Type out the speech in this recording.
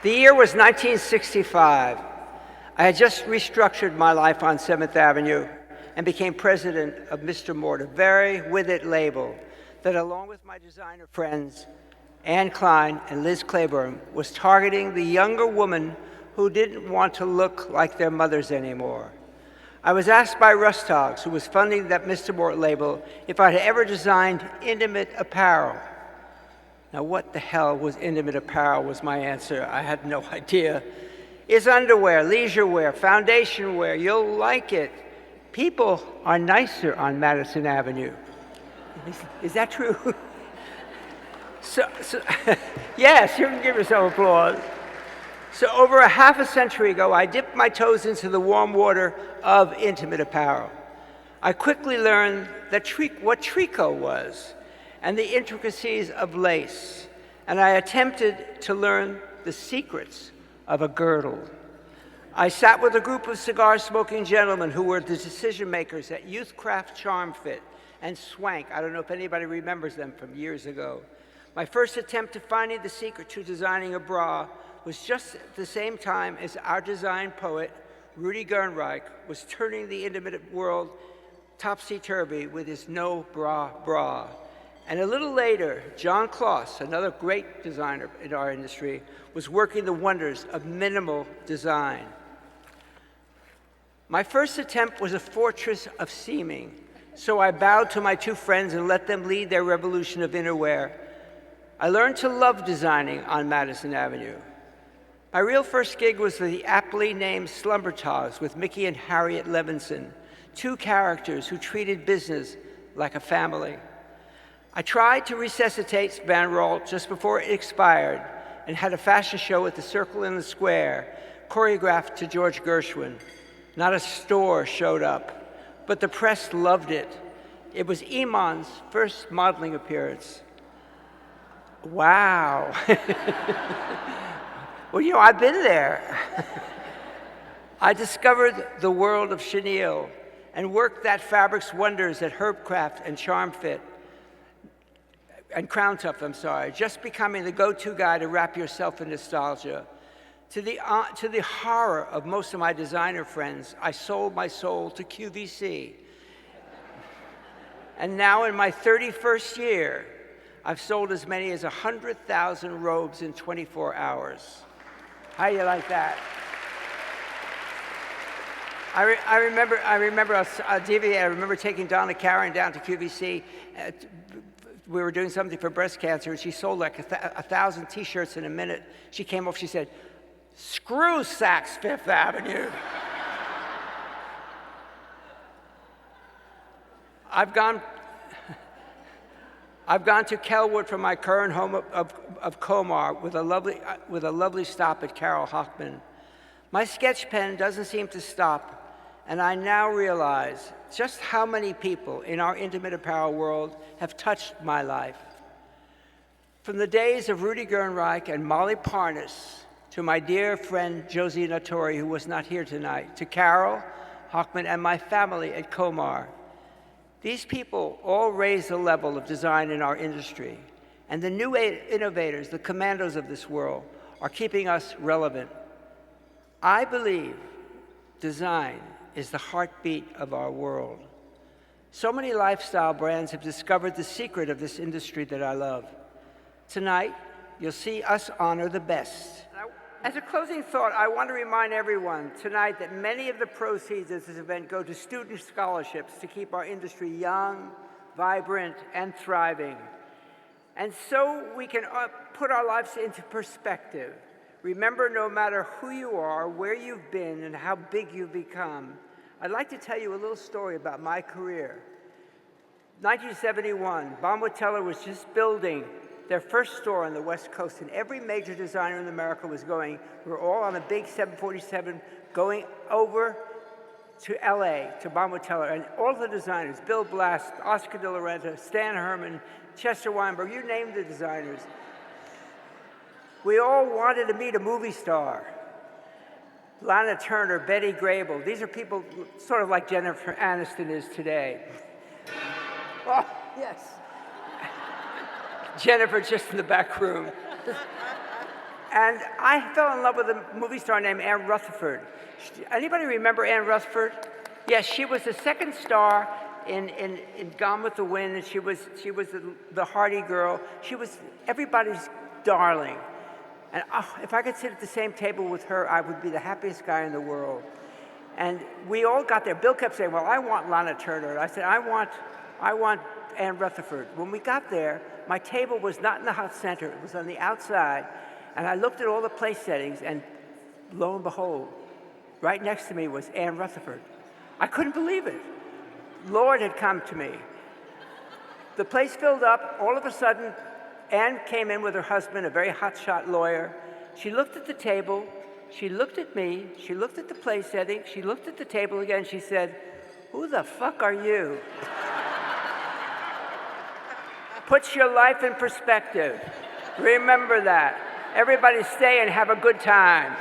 The year was 1965. I had just restructured my life on 7th Avenue and became president of Mr. Mort, a very with it label that, along with my designer friends, Anne Klein and Liz Claiborne, was targeting the younger woman who didn't want to look like their mothers anymore. I was asked by Russ Toggs, who was funding that Mr. Mort label, if I'd ever designed intimate apparel. Now, what the hell was intimate apparel was my answer. I had no idea. It's underwear, leisure wear, foundation wear. You'll like it. People are nicer on Madison Avenue. Is that true? So yes, you can give yourself applause. So over a half a century ago, I dipped my toes into the warm water of intimate apparel. I quickly learned that what tricot was and the intricacies of lace, and I attempted to learn the secrets of a girdle. I sat with a group of cigar-smoking gentlemen who were the decision makers at Youthcraft Charm Fit and Swank. I don't know if anybody remembers them from years ago. My first attempt to finding the secret to designing a bra was just at the same time as our design poet, Rudy Gernreich, was turning the intimate world topsy-turvy with his no bra bra. And a little later, John Kloss, another great designer in our industry, was working the wonders of minimal design. My first attempt was a fortress of seeming, so I bowed to my two friends and let them lead their revolution of innerwear. I learned to love designing on Madison Avenue. My real first gig was the aptly named Slumber Togs with Mickey and Harriet Levinson, two characters who treated business like a family. I tried to resuscitate Van Rolt just before it expired and had a fashion show at the Circle in the Square, choreographed to George Gershwin. Not a store showed up, but the press loved it. It was Iman's first modeling appearance. Wow. Well, you know, I've been there. I discovered the world of chenille and worked that fabric's wonders at Herbcraft and Charm Fit. And Crown Tuft, just becoming the go-to guy to wrap yourself in nostalgia. To the horror of most of my designer friends, I sold my soul to QVC. And now in my 31st year, I've sold as many as 100,000 robes in 24 hours. How do you like that? I remember taking Donna Karan down to QVC. We were doing something for breast cancer, and she sold like 1,000 T-shirts in a minute. She came up, she said, "Screw Saks Fifth Avenue." I've gone to Kelwood from my current home of Comar with a lovely stop at Carol Hochman. My sketch pen doesn't seem to stop, and I now realize just how many people in our intimate apparel world have touched my life. From the days of Rudy Gernreich and Molly Parnas, to my dear friend Josie Nattori, who was not here tonight, to Carol Hochman and my family at Comar. These people all raise the level of design in our industry, and the new innovators, the commandos of this world, are keeping us relevant. I believe design is the heartbeat of our world. So many lifestyle brands have discovered the secret of this industry that I love. Tonight, you'll see us honor the best. As a closing thought, I want to remind everyone tonight that many of the proceeds of this event go to student scholarships to keep our industry young, vibrant, and thriving. And so we can put our lives into perspective. Remember, no matter who you are, where you've been, and how big you've become, I'd like to tell you a little story about my career. 1971, Bonwit Teller was just building their first store on the West Coast, and every major designer in America was going. We were all on a big 747 going over to LA, to Bonwit Teller, and all the designers, Bill Blass, Oscar de la Renta, Stan Herman, Chester Weinberg, you name the designers. We all wanted to meet a movie star. Lana Turner, Betty Grable. These are people sort of like Jennifer Aniston is today. Oh, yes. Jennifer just in the back room. And I fell in love with a movie star named Anne Rutherford. Anybody remember Anne Rutherford? Yes, she was the second star in Gone with the Wind, and she was the Hardy girl. She was everybody's darling. And if I could sit at the same table with her, I would be the happiest guy in the world. And we all got there. Bill kept saying, well, I want Lana Turner. And I said, I want Anne Rutherford. When we got there, my table was not in the hot center. It was on the outside. And I looked at all the place settings, and lo and behold, right next to me was Anne Rutherford. I couldn't believe it. Lord had come to me. The place filled up. All of a sudden, Anne came in with her husband, a very hotshot lawyer. She looked at the table. She looked at me. She looked at the place setting. She looked at the table again. She said, who the fuck are you? Puts your life in perspective. Remember that. Everybody stay and have a good time.